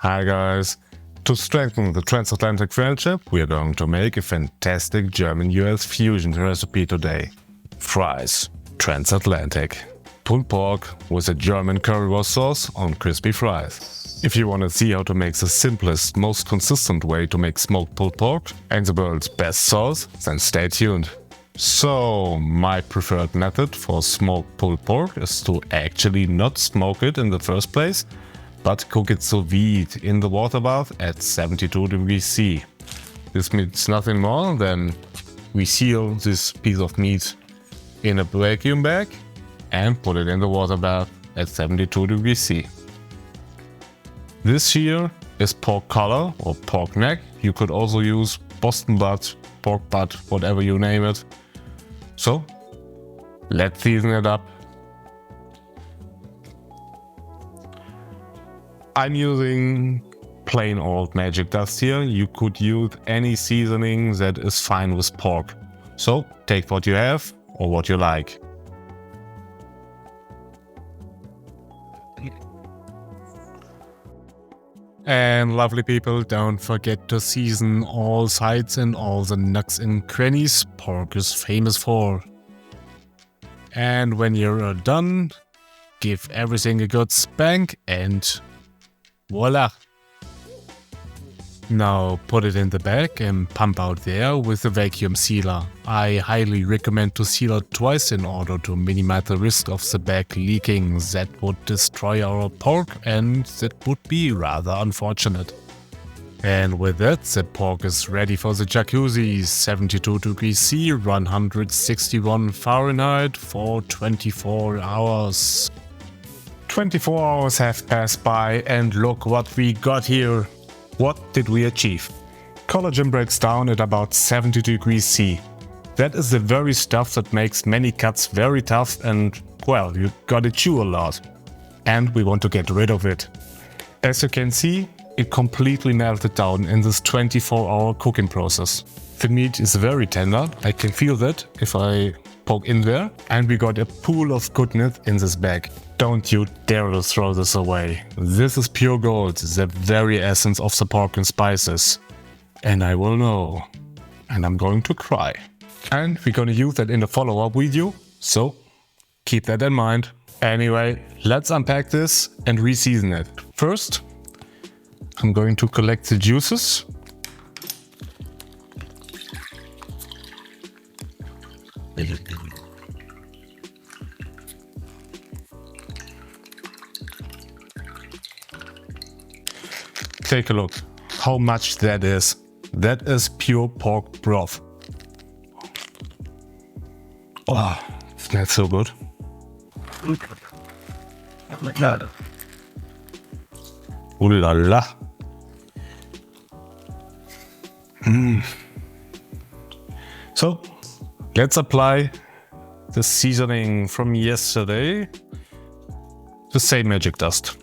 Hi guys! To strengthen the transatlantic friendship, we are going to make a fantastic German-US fusion recipe today. Fries. Transatlantic. Pulled pork with a German currywurst sauce on crispy fries. If you want to see how to make the simplest, most consistent way to make smoked pulled pork and the world's best sauce, then stay tuned. So, my preferred method for smoked pulled pork is to actually not smoke it in the first place, but cook it sous vide in the water bath at 72 degrees C. This means nothing more than we seal this piece of meat in a vacuum bag and put it in the water bath at 72 degrees C. This here is pork collar or pork neck. You could also use Boston butt, pork butt, whatever you name it. So, let's season it up. I'm using plain old magic dust here. You could use any seasoning that is fine with pork. So take what you have or what you like. And lovely people, don't forget to season all sides and all the nooks and crannies pork is famous for. And when you're done, give everything a good spank and voila! Now put it in the bag and pump out the air with a vacuum sealer. I highly recommend to seal it twice in order to minimize the risk of the bag leaking. That would destroy our pork and that would be rather unfortunate. And with that, the pork is ready for the jacuzzi, 72 degrees C, 161 Fahrenheit for 24 hours. 24 hours have passed by and look what we got here. What did we achieve? Collagen breaks down at about 70 degrees C. That is the very stuff that makes many cuts very tough and, well, you gotta chew a lot. And we want to get rid of it. As you can see, it completely melted down in this 24-hour cooking process. The meat is very tender, I can feel that if I poke in there. And we got a pool of goodness in this bag. Don't you dare to throw this away. This is pure gold, the very essence of the pork and spices. And I will know. And I'm going to cry. And we're gonna use that in the follow-up video, so keep that in mind. Anyway, let's unpack this and re-season it. First, I'm going to collect the juices. Take a look how much that is. That is pure pork broth. Oh, smells so good. Ooh la la. So, let's apply the seasoning from yesterday. The same magic dust.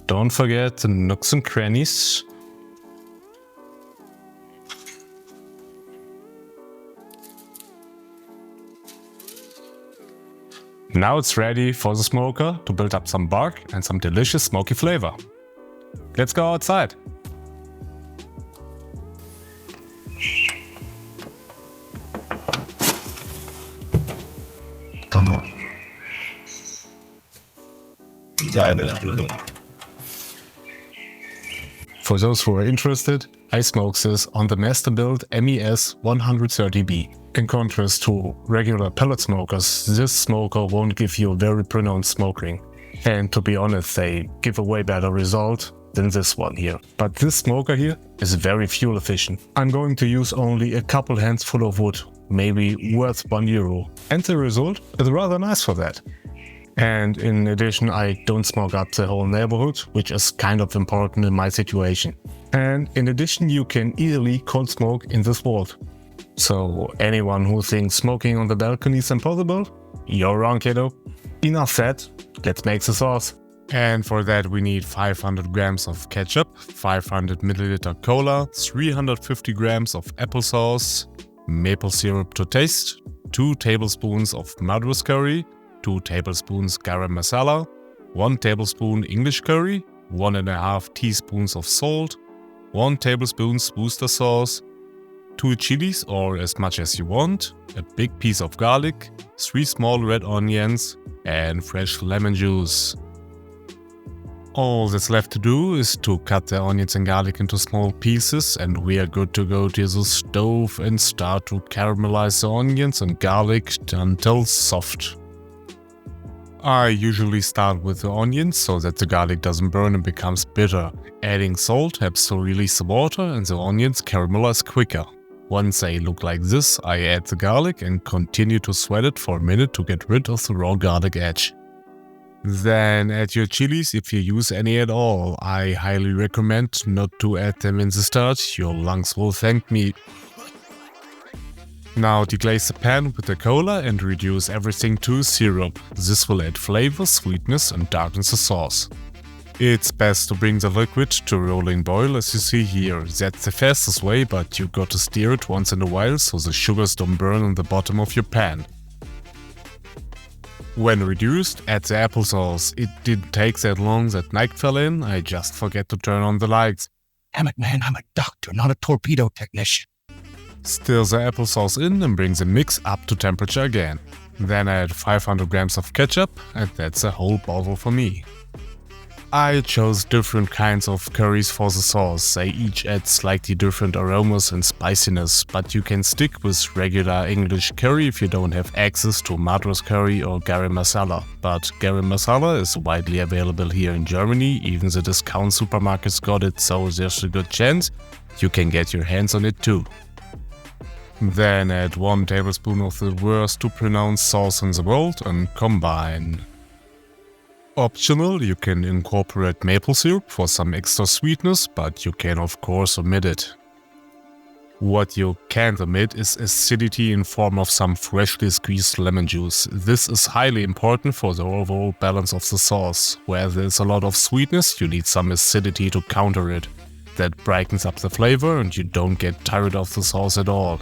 Don't forget the nooks and crannies. Now it's ready for the smoker to build up some bark and some delicious smoky flavor. Let's go outside. For those who are interested, I smoke this on the master build MES 130B. In contrast to regular pellet smokers, this smoker won't give you a very pronounced smoke ring. And to be honest, they give a way better result than this one here. But this smoker here is very fuel efficient. I'm going to use only a couple hands full of wood, maybe worth €1. And the result is rather nice for that. And in addition, I don't smoke up the whole neighborhood, which is kind of important in my situation. And in addition, you can easily cold smoke in this world. So anyone who thinks smoking on the balcony is impossible, you're wrong, kiddo. Enough said, let's make the sauce. And for that we need 500 grams of ketchup, 500 milliliter cola, 350 grams of applesauce, maple syrup to taste, 2 tablespoons of Madras curry, 2 tablespoons Garam Masala, 1 tablespoon English curry, 1.5 teaspoons of salt, 1 tablespoon Worcestershire sauce, 2 chilies or as much as you want, a big piece of garlic, 3 small red onions, and fresh lemon juice. All that's left to do is to cut the onions and garlic into small pieces, and we are good to go to the stove and start to caramelize the onions and garlic until soft. I usually start with the onions so that the garlic doesn't burn and becomes bitter. Adding salt helps to release the water and the onions caramelize quicker. Once they look like this, I add the garlic and continue to sweat it for a minute to get rid of the raw garlic edge. Then add your chilies if you use any at all. I highly recommend not to add them in the start, your lungs will thank me. Now deglaze the pan with the cola and reduce everything to syrup. This will add flavor, sweetness and darkens the sauce. It's best to bring the liquid to rolling boil as you see here. That's the fastest way, but you got to stir it once in a while so the sugars don't burn on the bottom of your pan. When reduced, add the applesauce. It didn't take that long that night fell in, I just forget to turn on the lights. Damn it, man, I'm a doctor, not a torpedo technician. Stir the applesauce in and bring the mix up to temperature again. Then add 500 grams of ketchup, and that's a whole bottle for me. I chose different kinds of curries for the sauce. They each add slightly different aromas and spiciness, but you can stick with regular English curry if you don't have access to Madras curry or Garam Masala. But Garam Masala is widely available here in Germany, even the discount supermarkets got it, so there's a good chance you can get your hands on it too. Then add 1 tablespoon of the worst to pronounce sauce in the world and combine. Optional, you can incorporate maple syrup for some extra sweetness, but you can of course omit it. What you can't omit is acidity in form of some freshly squeezed lemon juice. This is highly important for the overall balance of the sauce. Where there's a lot of sweetness, you need some acidity to counter it. That brightens up the flavor and you don't get tired of the sauce at all.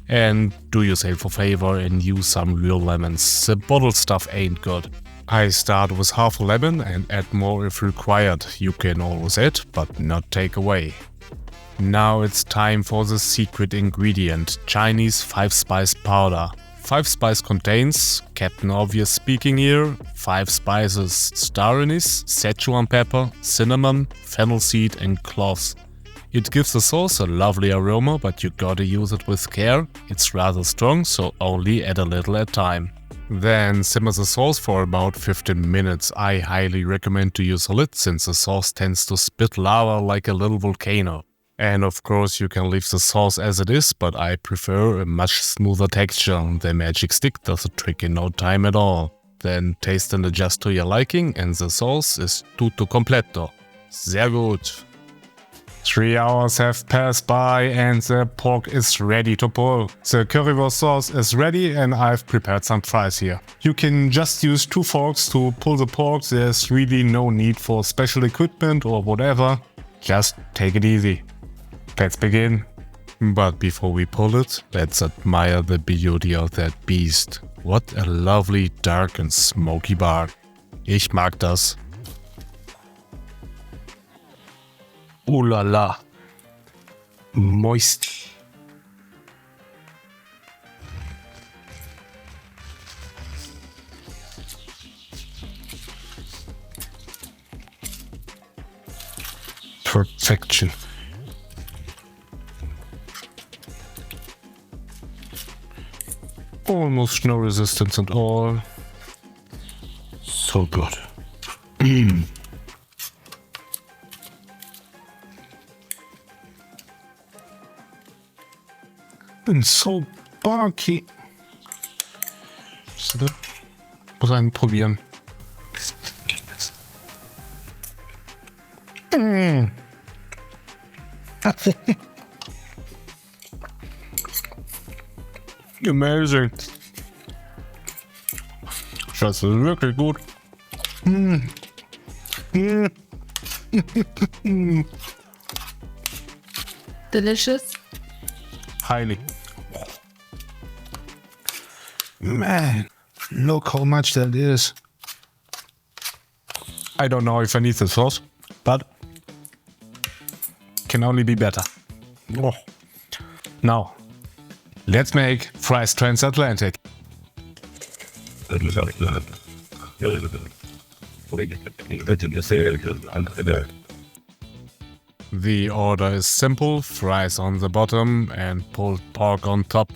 And do yourself a favor and use some real lemons. The bottled stuff ain't good. I start with half a lemon and add more if required. You can always add, but not take away. Now it's time for the secret ingredient, Chinese 5-spice powder. 5 spice contains, Captain Obvious speaking here, 5 spices, star anise, Szechuan pepper, cinnamon, fennel seed and cloves. It gives the sauce a lovely aroma, but you gotta use it with care. It's rather strong, so only add a little at a time. Then simmer the sauce for about 15 minutes. I highly recommend to use a lid since the sauce tends to spit lava like a little volcano. And of course you can leave the sauce as it is, but I prefer a much smoother texture. The magic stick does the trick in no time at all. Then taste and adjust to your liking and the sauce is tutto completo. Sehr gut! 3 hours have passed by and the pork is ready to pull. The currywurst sauce is ready and I've prepared some fries here. You can just use 2 forks to pull the pork, there's really no need for special equipment or whatever. Just take it easy. Let's begin. But before we pull it, let's admire the beauty of that beast. What a lovely dark and smoky bark. Ich mag das. Ooh la la. Moist. Perfection. Almost no resistance at all. So good. And so barky. Muss einen probieren. Amazing. Das ist wirklich gut. Delicious. Highly. Man, look how much that is. I don't know if I need the sauce, but can only be better. Oh. Now, let's make fries Transatlantic. The order is simple: fries on the bottom and pulled pork on top.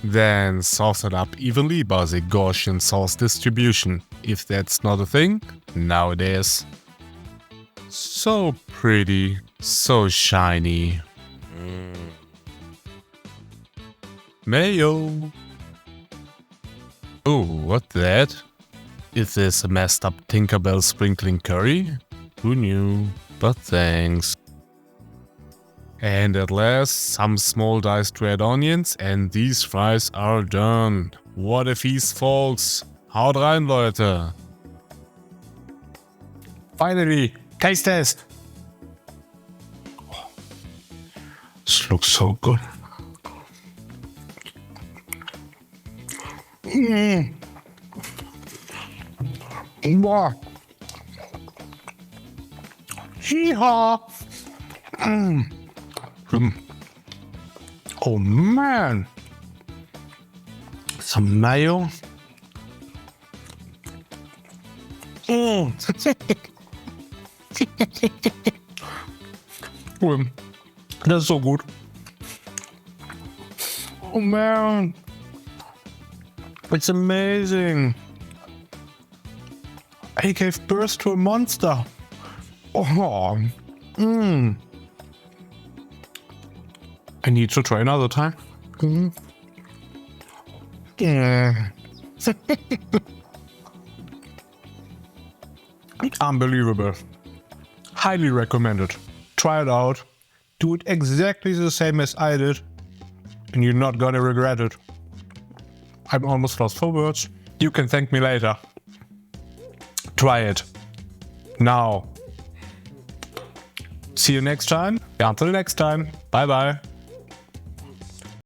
Then sauce it up evenly by the Gaussian sauce distribution. If that's not a thing, now it is. So pretty, so shiny. Mayo. Oh, what that? Is this a messed up Tinkerbell sprinkling curry? Who knew? But thanks. And at last, some small diced red onions and these fries are done. What a feast, folks! Haut rein, Leute! Finally, taste test! This looks so good. Wow. Hee-haw. Oh man. Some mayo. That's so good. Oh man. It's amazing. I gave birth to a monster. Oh. I need to try another time. Yeah. Unbelievable. Highly recommended. Try it out. Do it exactly the same as I did, and you're not gonna regret it. I'm almost lost for words. You can thank me later. Try it. Now. See you next time. Until next time. Bye bye.